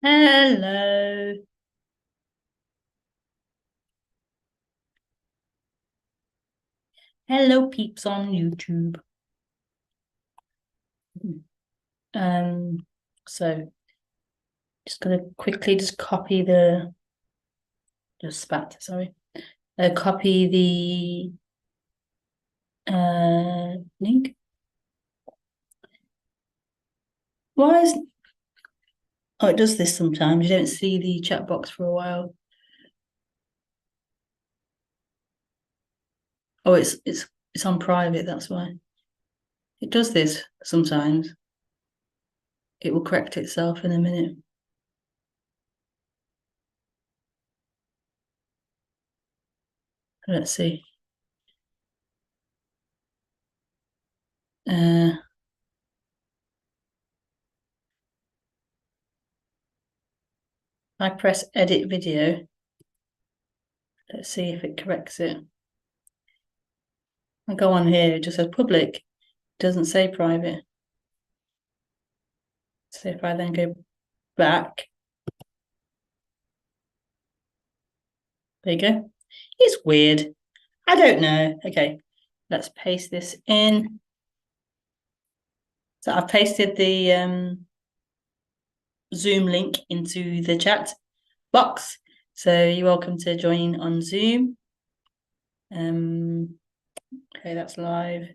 Hello. Hello, peeps on YouTube. Um, so just gonna quickly just copy the just spat, sorry. Copy the link. Why is oh it does this sometimes. You don't see the chat box for a while. Oh, it's on private, that's why. It does this sometimes. It will correct itself in a minute. Let's see. Uh I press edit video. Let's see if it corrects it. I go on here, it just says public. It doesn't say private. So if I then go back, there you go. It's weird. I don't know. Okay, let's paste this in. So I've pasted the Zoom link into the chat box. So you're welcome to join on Zoom. Okay, that's live.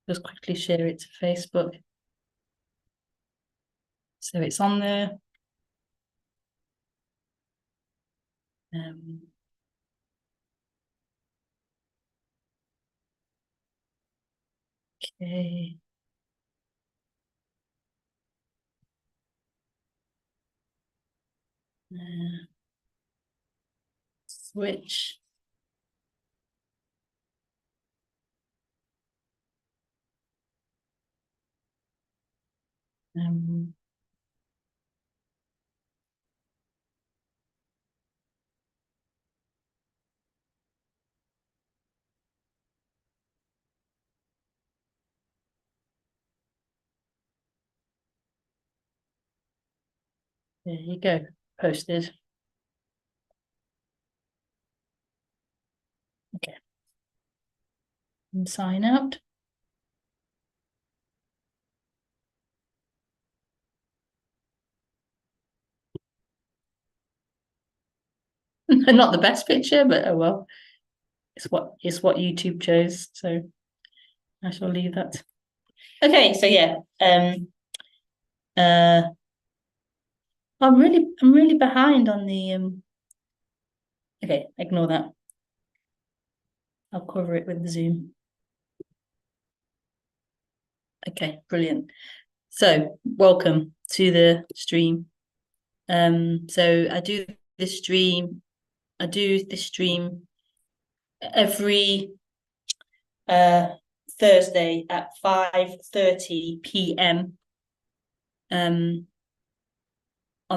Just quickly share it to Facebook. So it's on there. Okay. Switch. Um, there you go. Posted. Okay. And sign out. Not the best picture, but oh well. It's what YouTube chose, so I shall leave that. Okay, so yeah. Uh I'm really behind on the okay, ignore that. I'll cover it with the Zoom. Okay, brilliant. So welcome to the stream. So I do this stream every Thursday at 5:30 p.m. On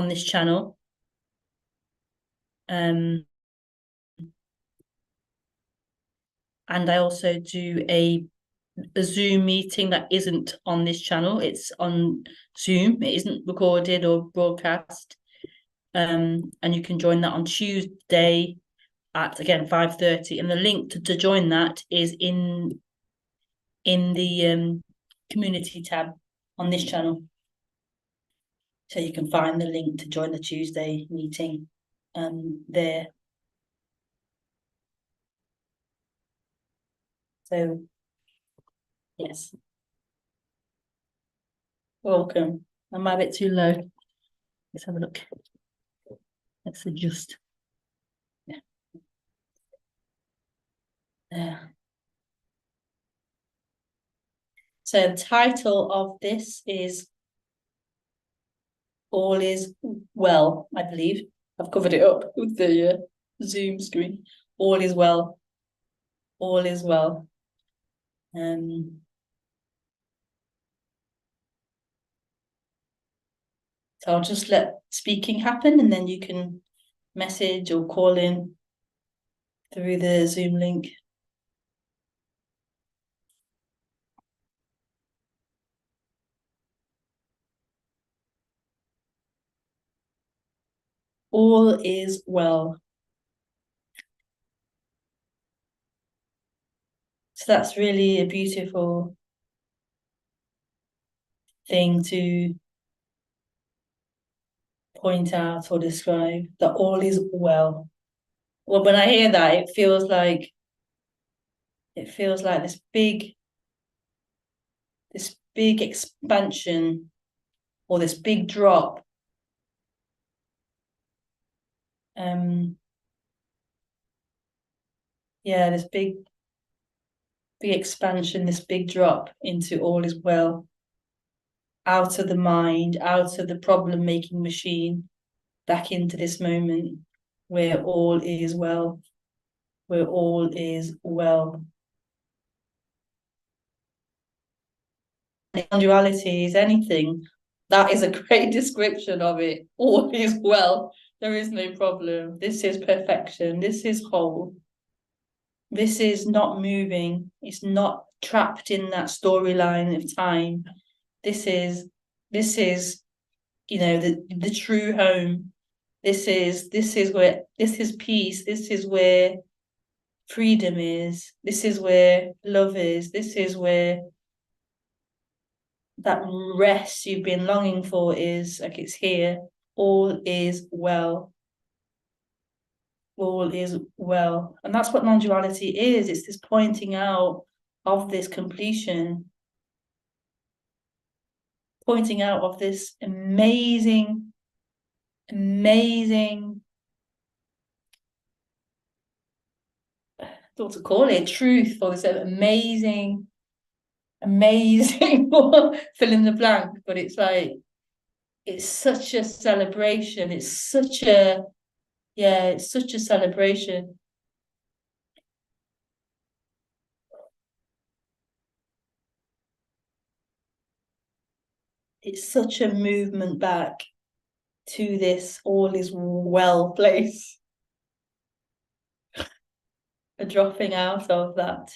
this channel. And I also do a Zoom meeting that isn't on this channel. It's on Zoom. It isn't recorded or broadcast. And you can join that on Tuesday at again 5:30. And the link to join that is in the community tab on this channel. So you can find the link to join the Tuesday meeting there. So yes, welcome. Am I a bit too low? Let's have a look. Let's adjust. Yeah. So the title of this is All is Well, I believe. I've covered it up with the Zoom screen. All is well. All is well. So I'll just let speaking happen and then you can message or call in through the Zoom link. All is well. So that's really a beautiful thing to point out or describe, that all is well. Well, when I hear that, it feels like this big expansion or this big drop. Yeah, this big expansion, this big drop into all is well, out of the mind, out of the problem making machine, back into this moment where all is well, where all is well. Non-duality is anything. That is a great description of it. All is well. There is no problem. This is perfection. This is whole. This is not moving. It's not trapped in that storyline of time. This is the true home. This is peace. This is where freedom is. This is where love is. This is where that rest you've been longing for is. Like, it's here. All is well. All is well. And that's what non-duality is. It's this pointing out of this completion, pointing out of this amazing, amazing, I don't know what to call it, truth, or this amazing, amazing fill in the blank. But it's like, it's such a celebration. It's such a celebration. It's such a movement back to this all is well place, a dropping out of that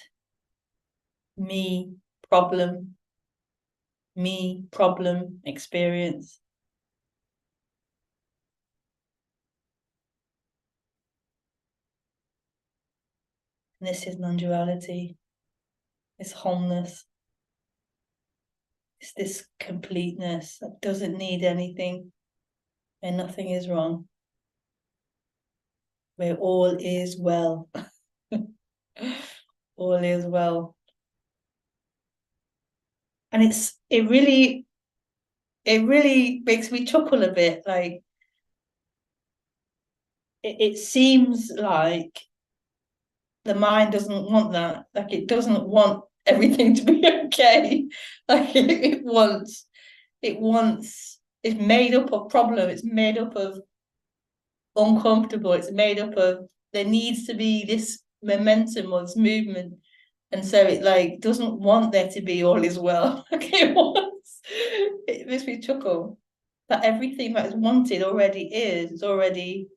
me problem, experience. And this is non-duality, this wholeness, it's this completeness that doesn't need anything and nothing is wrong, where all is well. All is well. And it really makes me chuckle a bit. Like, it seems like the mind doesn't want that. Like, it doesn't want everything to be okay. Like, it's made up of problem. It's made up of uncomfortable. It's made up of, there needs to be this momentum or this movement. And so it, like, doesn't want there to be all is well. Like, it makes me chuckle that everything that is wanted already is. It's already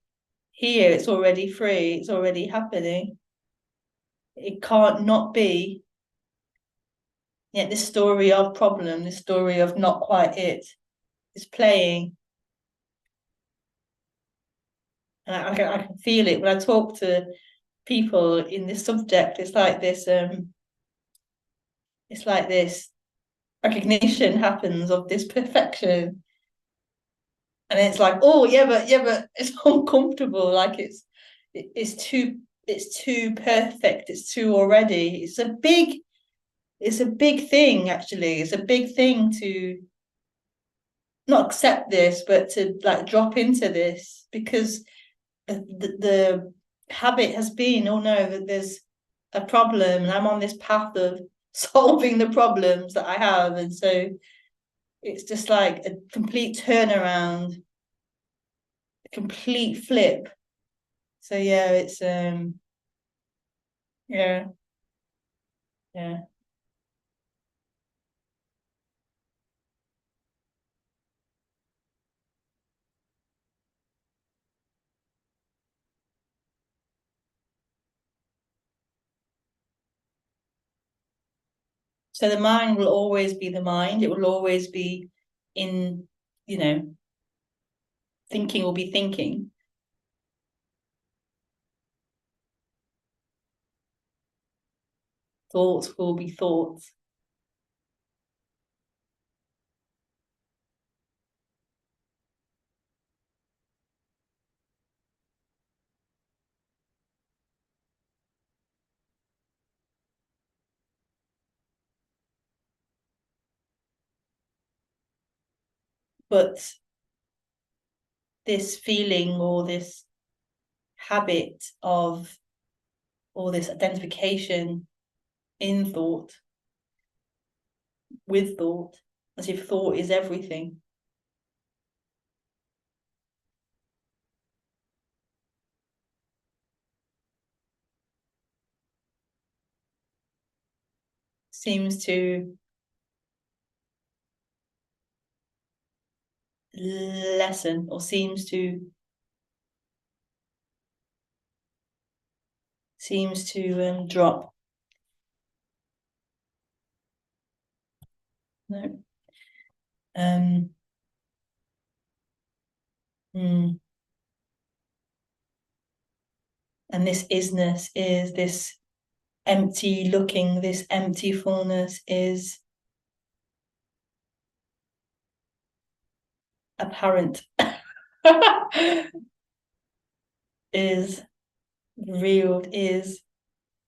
here. It's already free. It's already happening. It can't not be. Yet this story of problem, this story of not quite it, is playing. And I can feel it when I talk to people in this subject. It's like this recognition happens of this perfection. And it's like, oh yeah, but it's uncomfortable. Like, it's too perfect. It's too already. It's a big thing, actually. It's a big thing to not accept this, but to, like, drop into this, because the habit has been, oh no, that there's a problem and I'm on this path of solving the problems that I have. And so it's just like a complete turnaround, a complete flip. So yeah, it's yeah, yeah. So the mind will always be the mind. It will always be in, thinking will be thinking. Thoughts will be thoughts. But this feeling or this habit of, or this identification in thought, with thought, as if thought is everything, seems to lessen or seems to drop. No. Um, mm. And this isness is this empty looking, this empty fullness is apparent, is revealed, is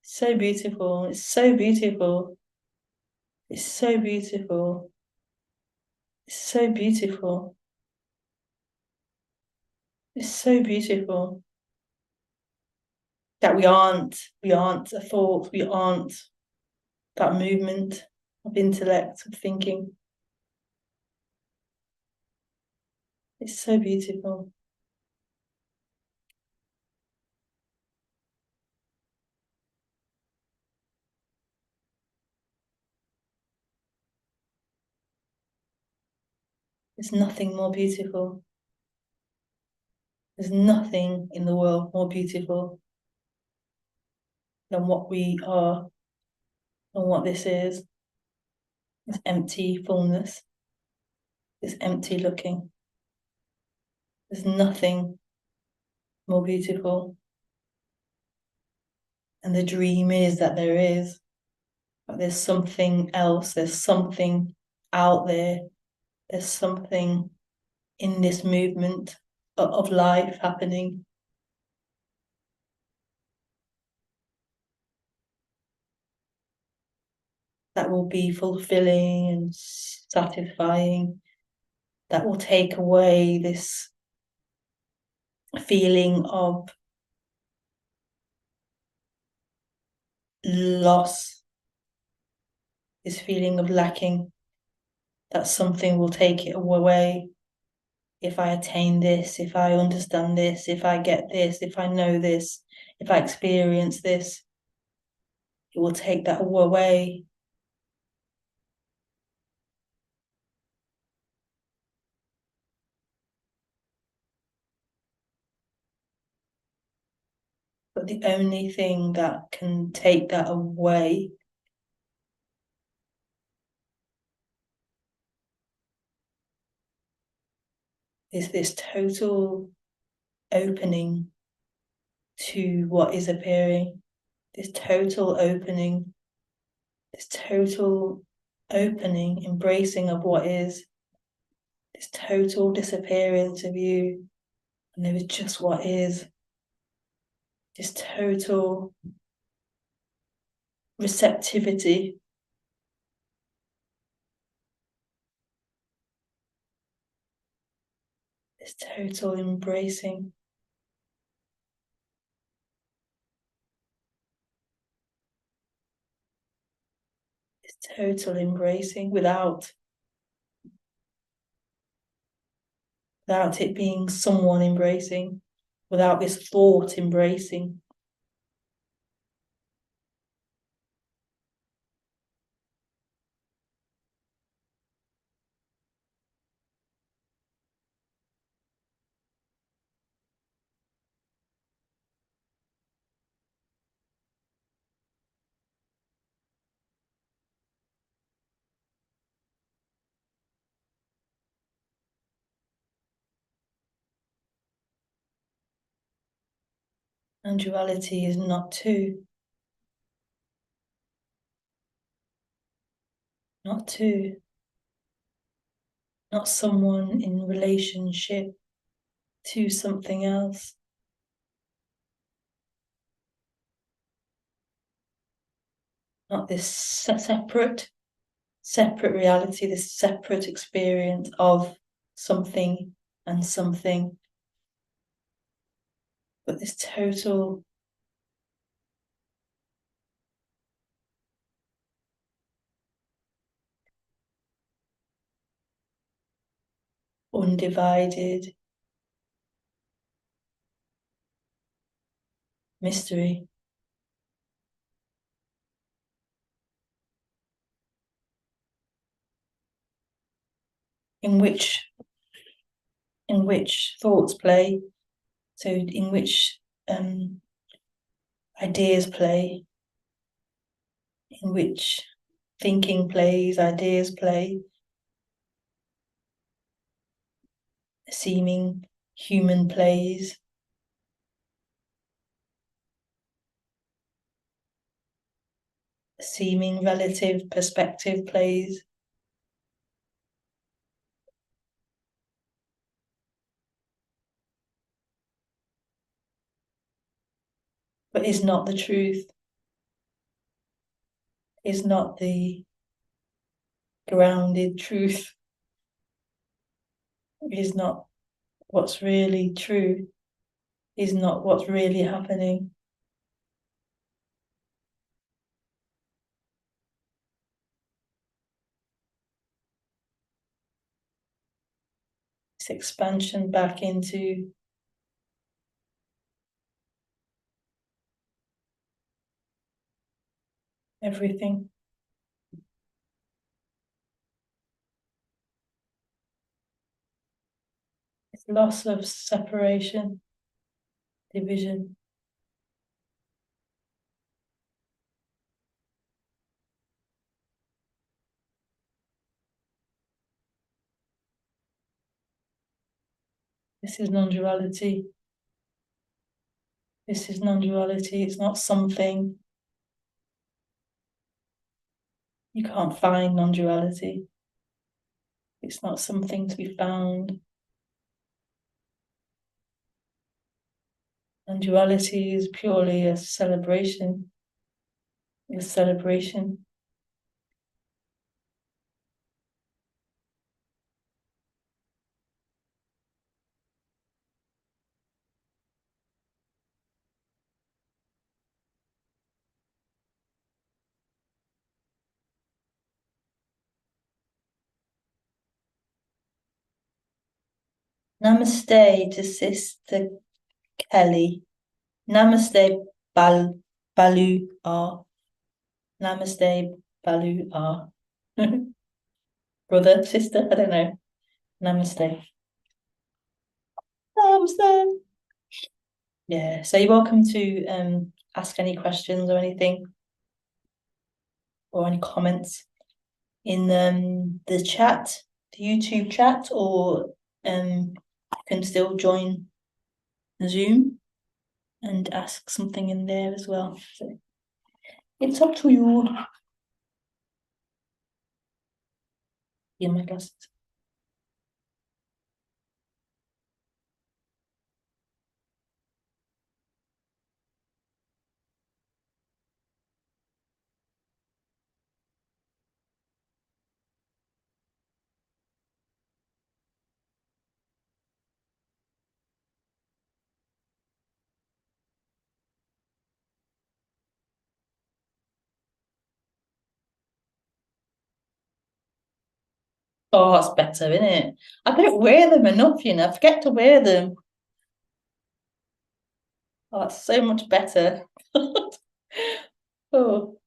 so beautiful. It's so beautiful. It's so beautiful. It's so beautiful. It's so beautiful that we aren't a thought, we aren't that movement of intellect, of thinking. It's so beautiful. There's nothing more beautiful. There's nothing in the world more beautiful than what we are and what this is. This empty fullness, this empty looking. There's nothing more beautiful. And the dream is that there is. But there's something else, there's something out there, there's something in this movement of life happening that will be fulfilling and satisfying, that will take away this feeling of loss, this feeling of lacking, that something will take it away. If I attain this, if I understand this, if I get this, if I know this, if I experience this, it will take that all away. But the only thing that can take that away is this total opening to what is appearing, this total opening, this total opening, embracing of what is, this total disappearance of you, and there is just what is, this total receptivity, this total embracing, this total embracing without it being someone embracing, without this thought embracing. Non-duality is not two. Not two. Not someone in relationship to something else. Not this separate reality, this separate experience of something and something, but this total undivided mystery. In which thoughts play, so in which ideas play, in which thinking plays, ideas play, seeming human plays, seeming relative perspective plays. But is not the truth, is not the grounded truth, is not what's really true, is not what's really happening. This expansion back into everything. It's loss of separation, division. This is non-duality. This is non-duality. It's not something. You can't find non-duality. It's not something to be found. Non-duality is purely a celebration. It's celebration. Namaste to Sister Kelly. Namaste Balu R. Namaste Balu R. Brother, sister, I don't know. Namaste. Namaste. Yeah, so you're welcome to ask any questions or anything, or any comments in the chat, the YouTube chat, or you can still join Zoom and ask something in there as well. So it's up to you. Yeah, my glasses. Oh, it's better, isn't it? I don't wear them enough, I forget to wear them. Oh, it's so much better. Oh.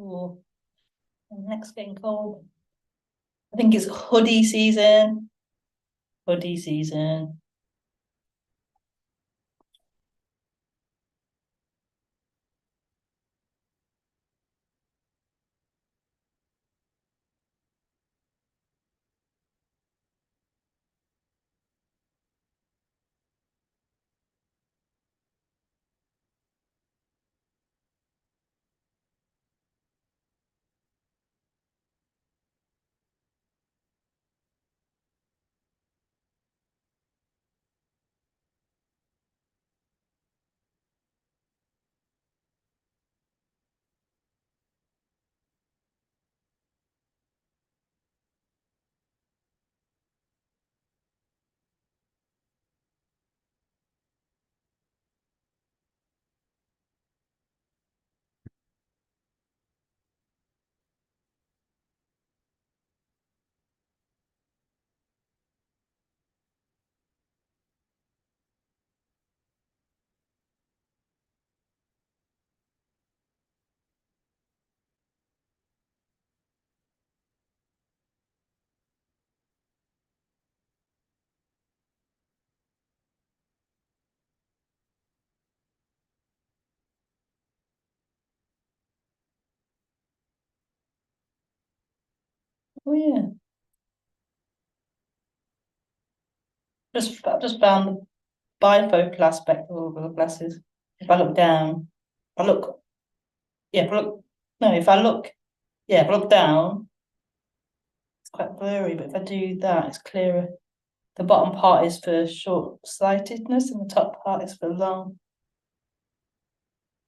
Oh, next getting cold. I think it's hoodie season. Hoodie season. Oh yeah. I've just found the bifocal aspect of all the glasses. If I look down, if I look, yeah, if I look, no, if I look, yeah, if I look down, it's quite blurry, but if I do that, it's clearer. The bottom part is for short-sightedness and the top part is for long.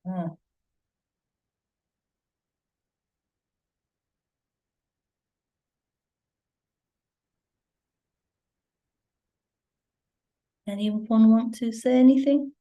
Ah. Anyone want to say anything?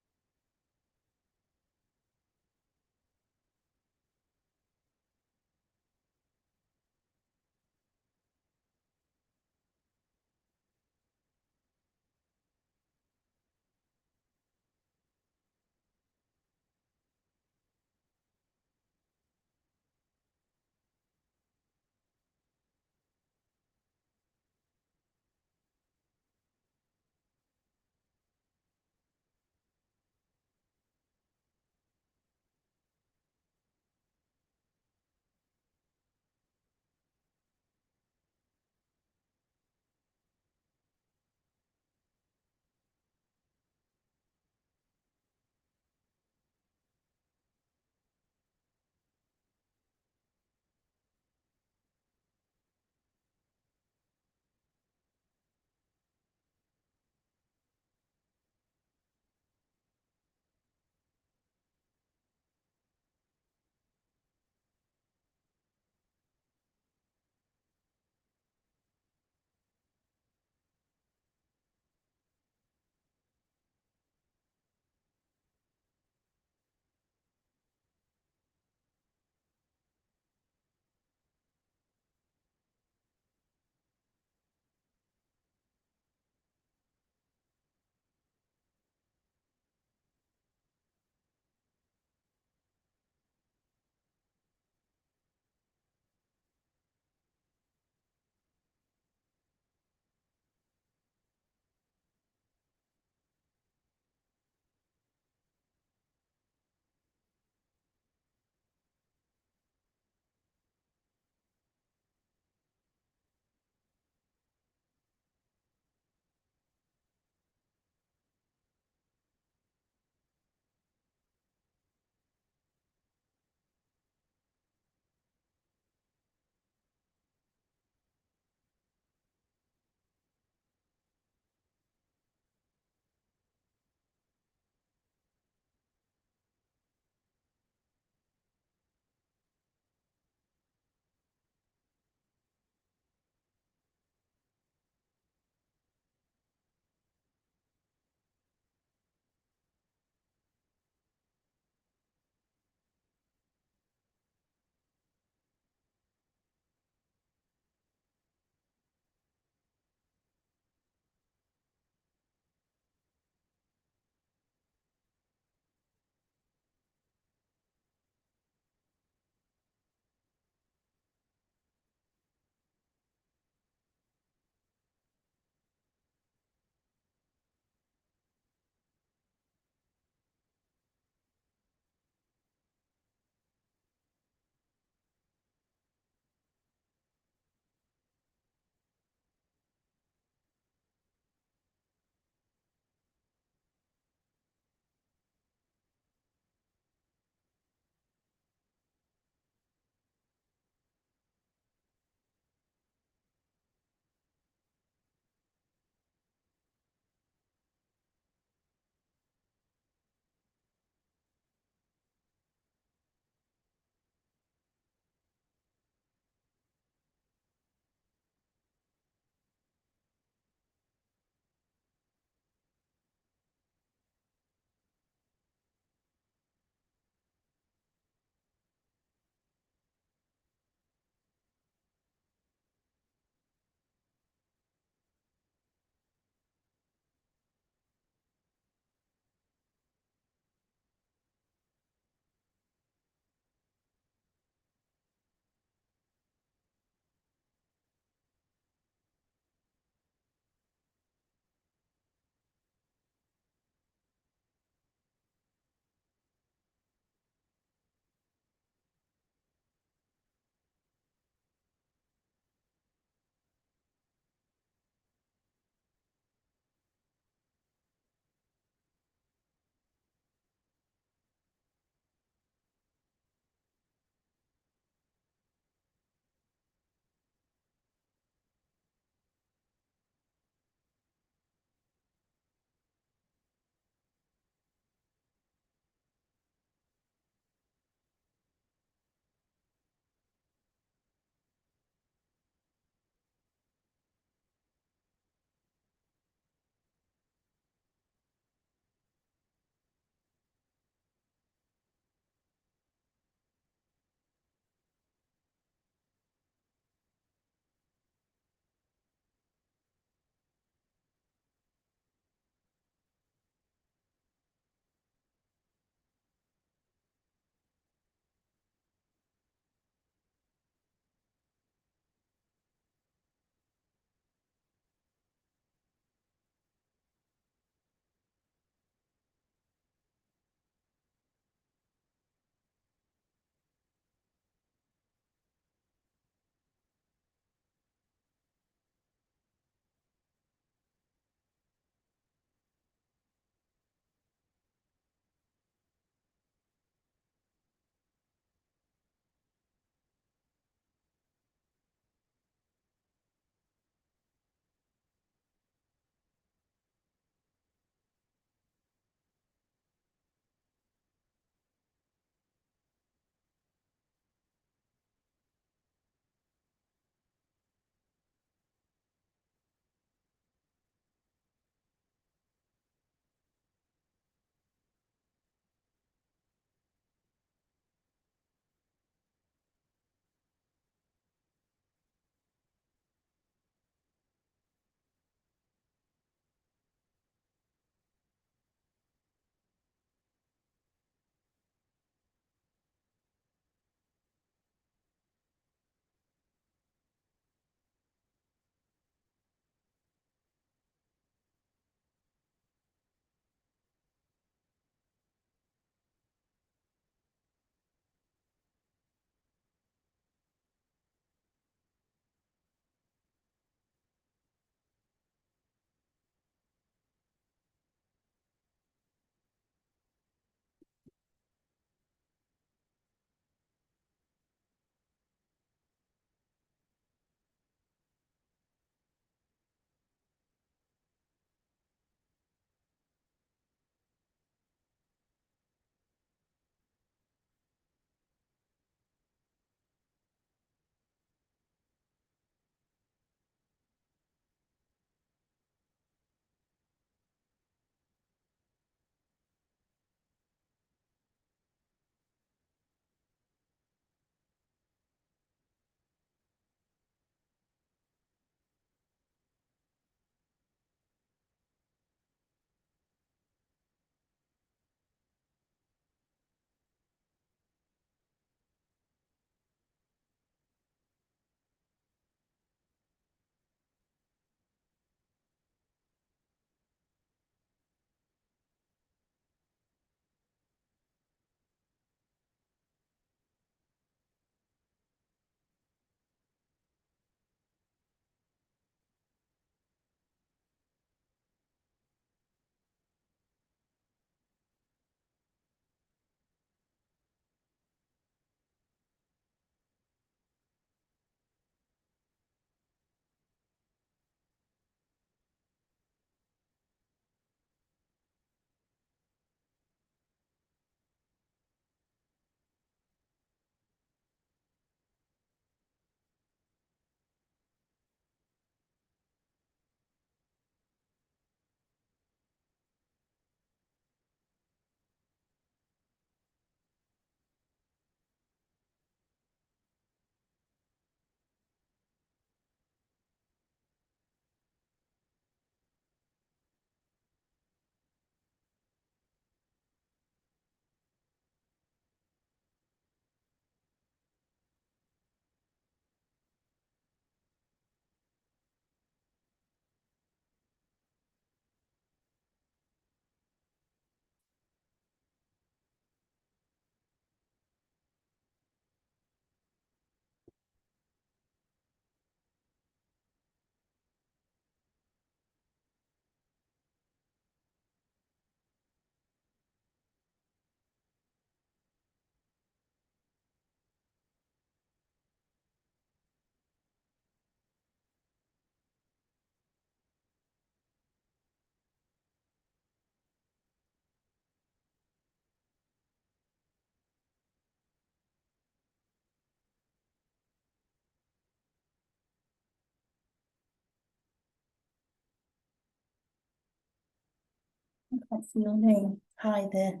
can't see your name. Hi there.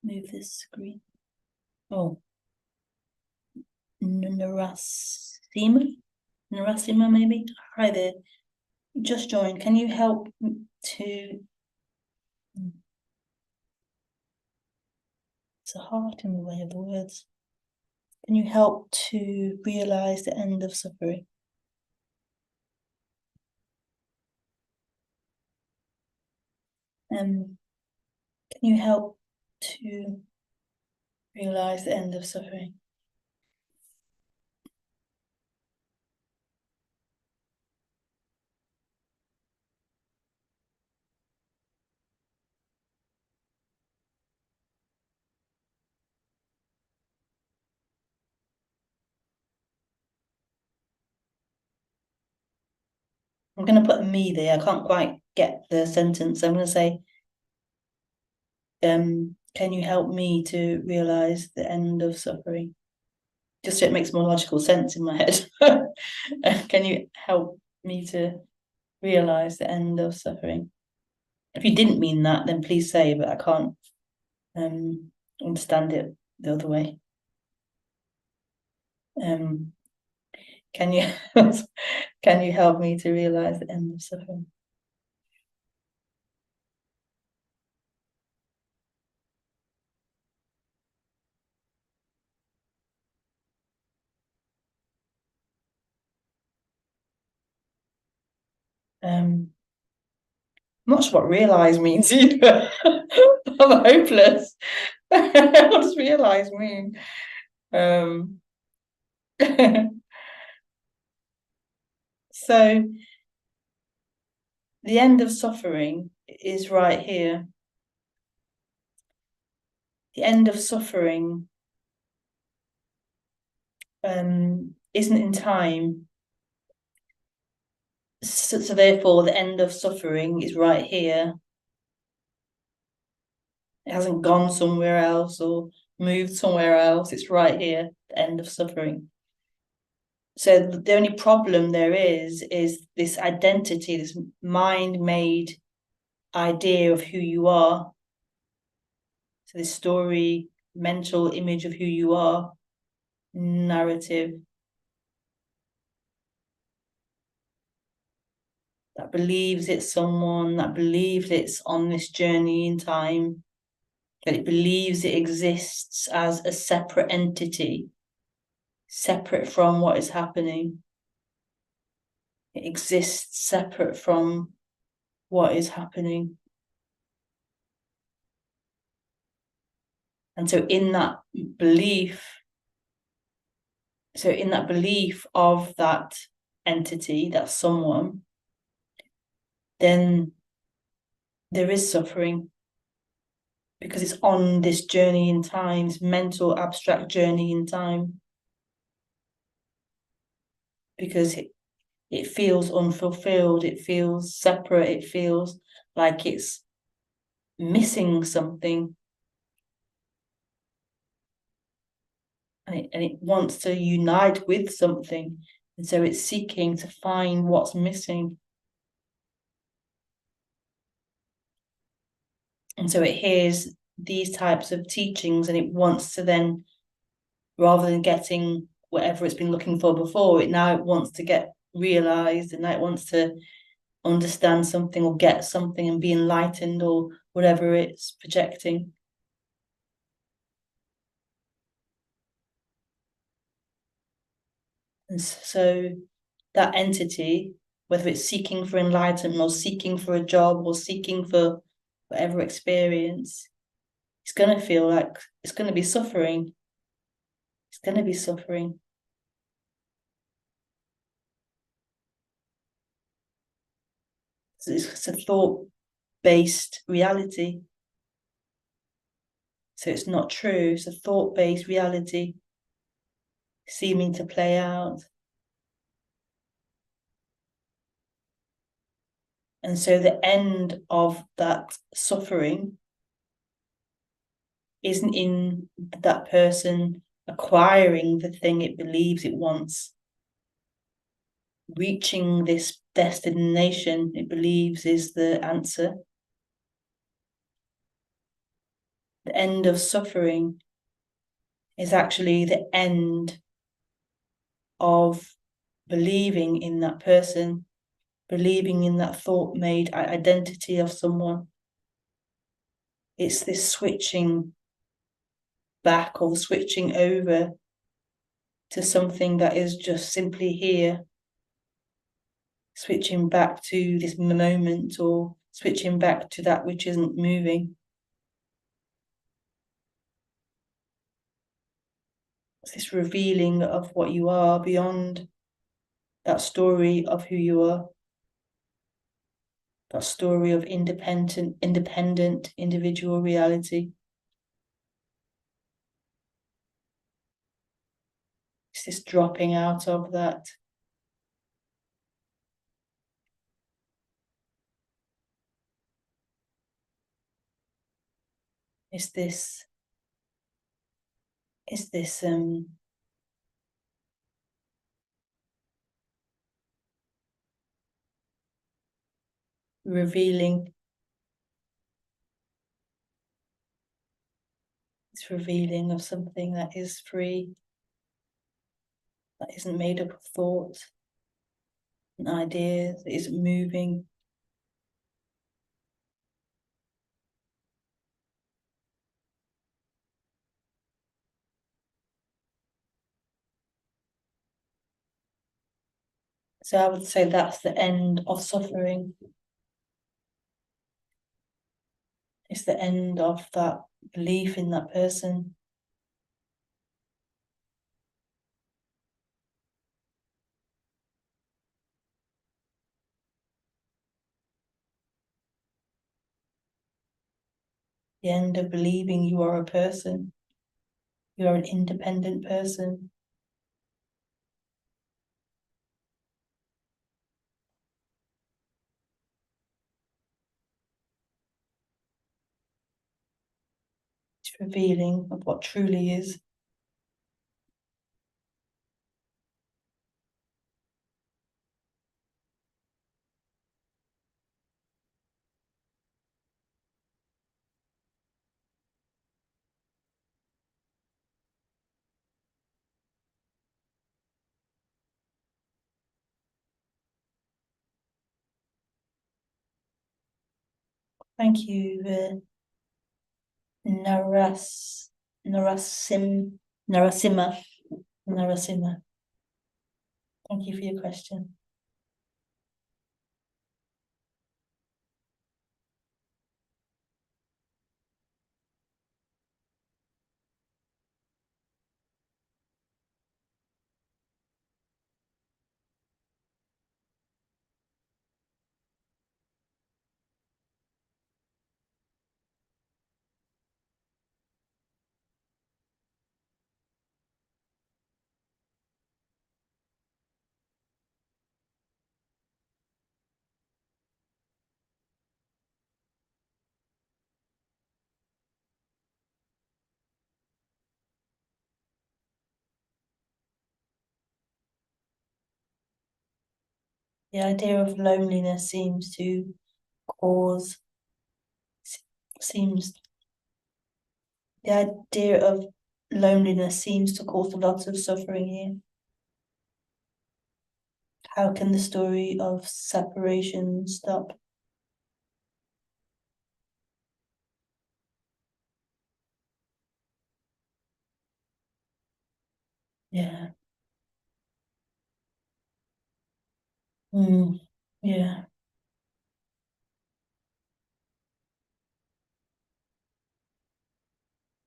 Move this screen. Oh. Narasima, maybe? Hi there. Just joined. Can you help to... It's a heart in the way of the words. Can you help to realize the end of suffering? Can you help to realize the end of suffering? I'm going to put a me there. I can't quite get the sentence. I'm going to say, can you help me to realize the end of suffering? Just so it makes more logical sense in my head. Can you help me to realize the end of suffering? If you didn't mean that, then please say, but I can't understand it the other way. Can you can you help me to realize the end of suffering? I'm not sure what realize means either. I'm hopeless. What does realize mean? So the end of suffering is right here. The end of suffering isn't in time. So therefore, the end of suffering is right here. It hasn't gone somewhere else or moved somewhere else. It's right here, the end of suffering. So the only problem there is this identity, this mind-made idea of who you are. So this story, mental image of who you are, narrative that believes it's someone, that believes it's on this journey in time, that it believes it exists as a separate entity, separate from what is happening. It exists separate from what is happening. And so in that belief of that entity, that someone, then there is suffering because it's on this journey in time, this mental abstract journey in time, because it feels unfulfilled, it feels separate, it feels like it's missing something. And it wants to unite with something. And so it's seeking to find what's missing. And so it hears these types of teachings and it wants to then, rather than getting whatever it's been looking for before, it wants to get realized, and now it wants to understand something or get something and be enlightened or whatever it's projecting. And so that entity, whether it's seeking for enlightenment or seeking for a job or seeking for whatever experience, it's going to feel like it's going to be suffering. It's going to be suffering. So it's a thought-based reality. So it's not true. It's a thought-based reality seeming to play out. And so the end of that suffering isn't in that person acquiring the thing it believes it wants, reaching this destination it believes is the answer. The end of suffering is actually the end of believing in that person, believing in that thought-made identity of someone. It's this switching back or switching over to something that is just simply here, switching back to this moment or switching back to that which isn't moving. It's this revealing of what you are beyond that story of who you are, that story of independent individual reality. It's this dropping out of that. It's this revealing. It's revealing of something that is free, that isn't made up of thought and ideas, that isn't moving. So I would say that's the end of suffering. It's the end of that belief in that person. The end of believing you are a person. You are an independent person. It's revealing of what truly is. Thank you, Naras, Narasima. Thank you for your question. The idea of loneliness seems to cause, seems, the idea of loneliness seems to cause a lot of suffering here. How can the story of separation stop? Yeah. Mm. Yeah.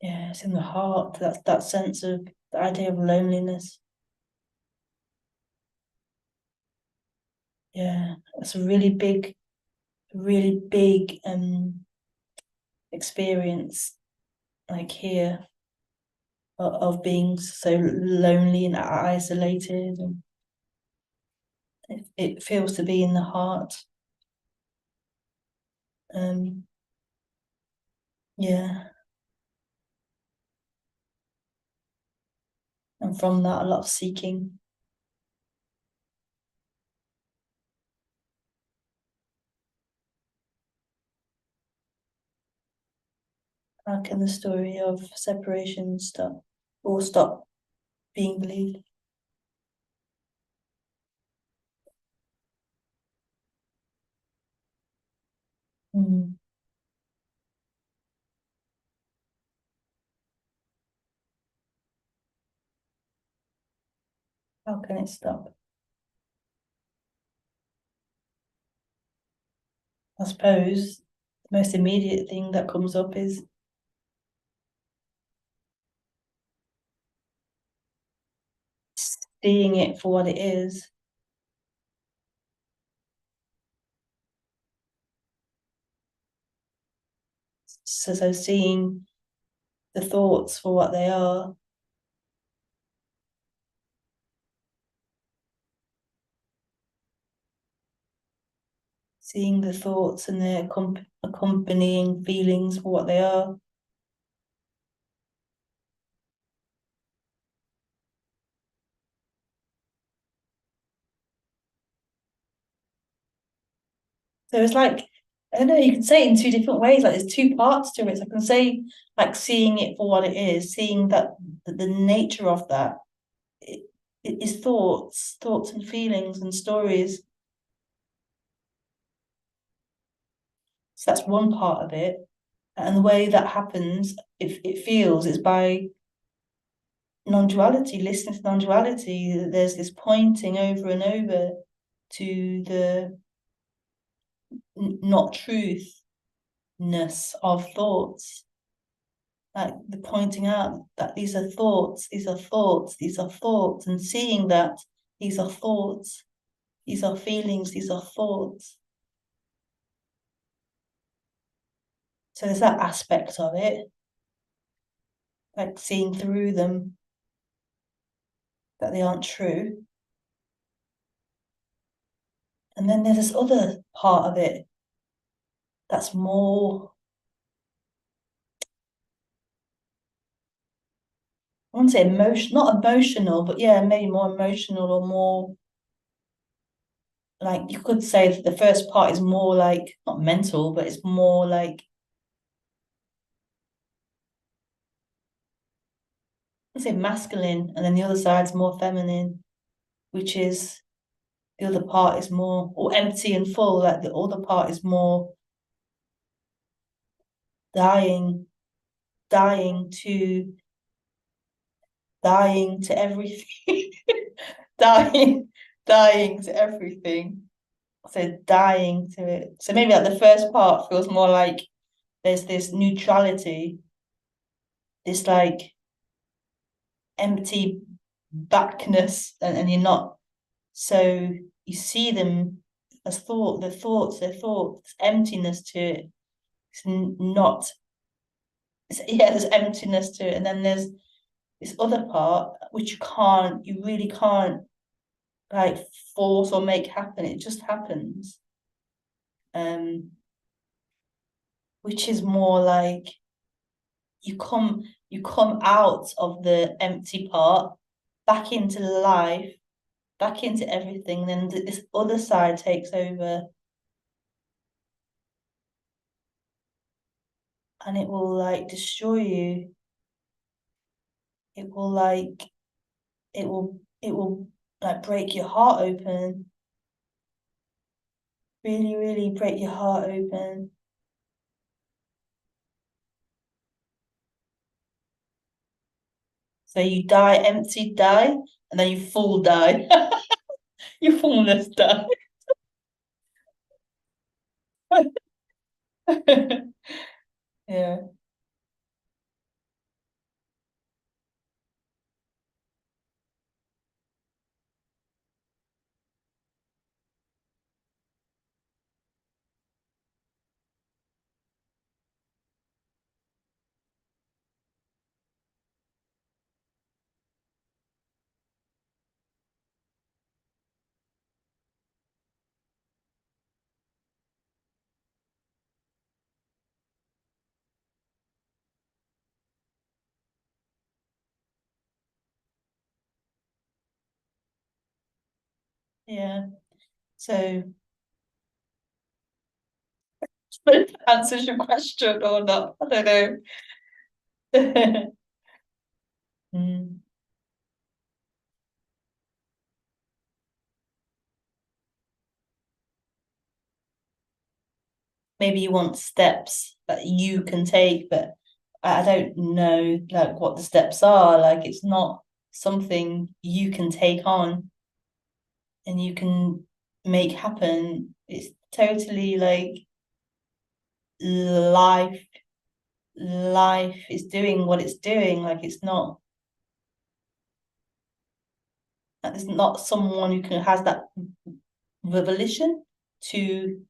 Yeah. It's in the heart. That sense of the idea of loneliness. Yeah. That's a really big experience, like here, of being so lonely and isolated. And it feels to be in the heart. Um, yeah. And from that, a lot of seeking. How can the story of separation stop or stop being believed? Mm. How can it stop? I suppose the most immediate thing that comes up is seeing it for what it is. So seeing the thoughts for what they are, seeing the thoughts and their accompanying feelings for what they are. So it's like, I don't know, you can say it in two different ways. Like there's two parts to it. So I can say like seeing it for what it is, seeing that the nature of that it, it is thoughts and feelings and stories. So that's one part of it. And the way that happens, if it feels, is by non-duality, listening to non-duality. There's this pointing over and over to the not truthness of thoughts, like the pointing out that these are thoughts, these are thoughts, these are thoughts, and seeing that these are thoughts, these are feelings, these are thoughts. So there's that aspect of it, like seeing through them, that they aren't true. And then there's this other part of it that's more, I wouldn't say emotion, not emotional, but yeah, maybe more emotional or more like you could say that the first part is more like not mental, but it's more like I say masculine, and then the other side's more feminine, which is the other part is more or empty and full, like the other part is more dying, dying to dying to everything. dying, dying to everything. So dying to it. So maybe like the first part feels more like there's this neutrality, this like empty backness, and you're not so you see them as thought, their thoughts, emptiness to it. It's not yeah, there's emptiness to it. And then there's this other part which you really can't like force or make happen. It just happens. Um, which is more like you come out of the empty part, back into life, back into everything, then this other side takes over and it will like destroy you. It will like it will like break your heart open. Really, really break your heart open. So you die empty, die, and then you full die. You fullness die. Yeah, yeah. So answers your question or not? I don't know. Mm. Maybe you want steps that you can take, but I don't know like what the steps are. Like it's not something you can take on and you can make happen. It's totally like life. Life is doing what it's doing. Like it's not someone who can has that volition to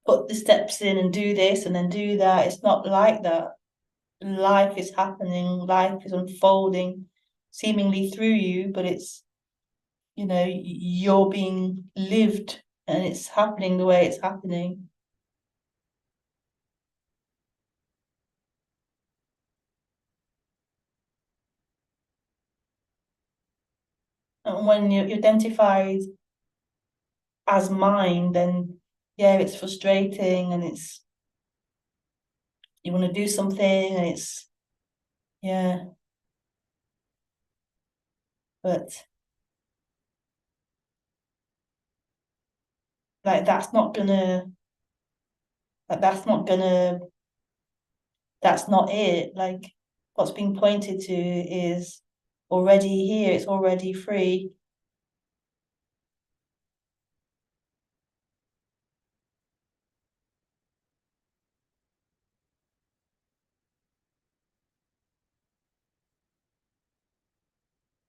put the steps in and do this and then do that. It's not like that. Life is happening, life is unfolding seemingly through you, but you're being lived and it's happening the way it's happening. And when you're identified as mine, then yeah, it's frustrating and it's you want to do something and it's yeah, but like that's not gonna that's not it. Like what's being pointed to is already here, it's already free.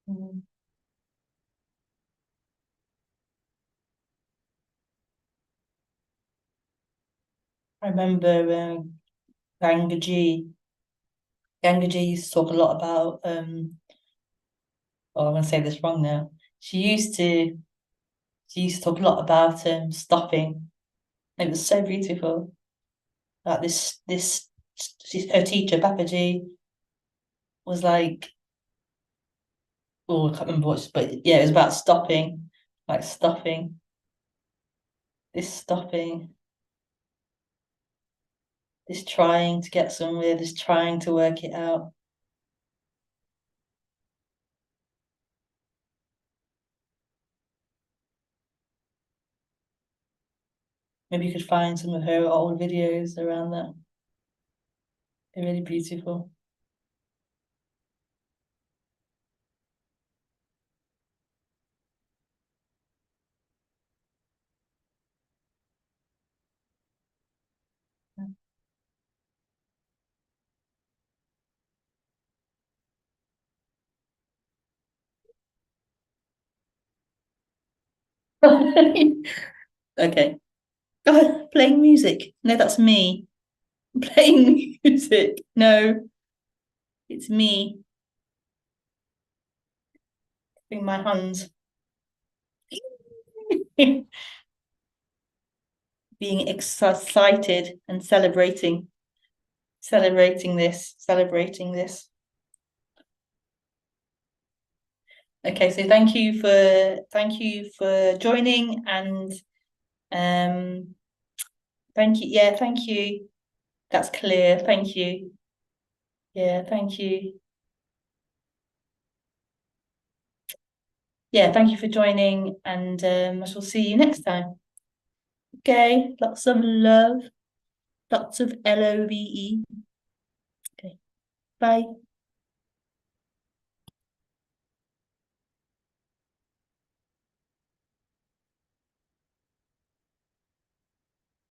Mm. I remember Gangaji. Gangaji used to talk a lot about oh I'm gonna say this wrong now. She used to she used to talk a lot about stopping. It was so beautiful. Like her teacher, Papaji, was like, oh, I can't remember what, but yeah, it was about stopping, like stopping, stopping, this trying to get somewhere, this trying to work it out. Maybe you could find some of her old videos around that. They're really beautiful. Okay. God, playing music. No, that's me. Playing music. No, it's me. In my hands. Being excited and celebrating this. Okay, so thank you for joining and um thank you. Yeah, thank you. That's clear. Thank you. Yeah, thank you. Yeah, thank you for joining and I shall see you next time. Okay, lots of love, lots of love. Okay, bye.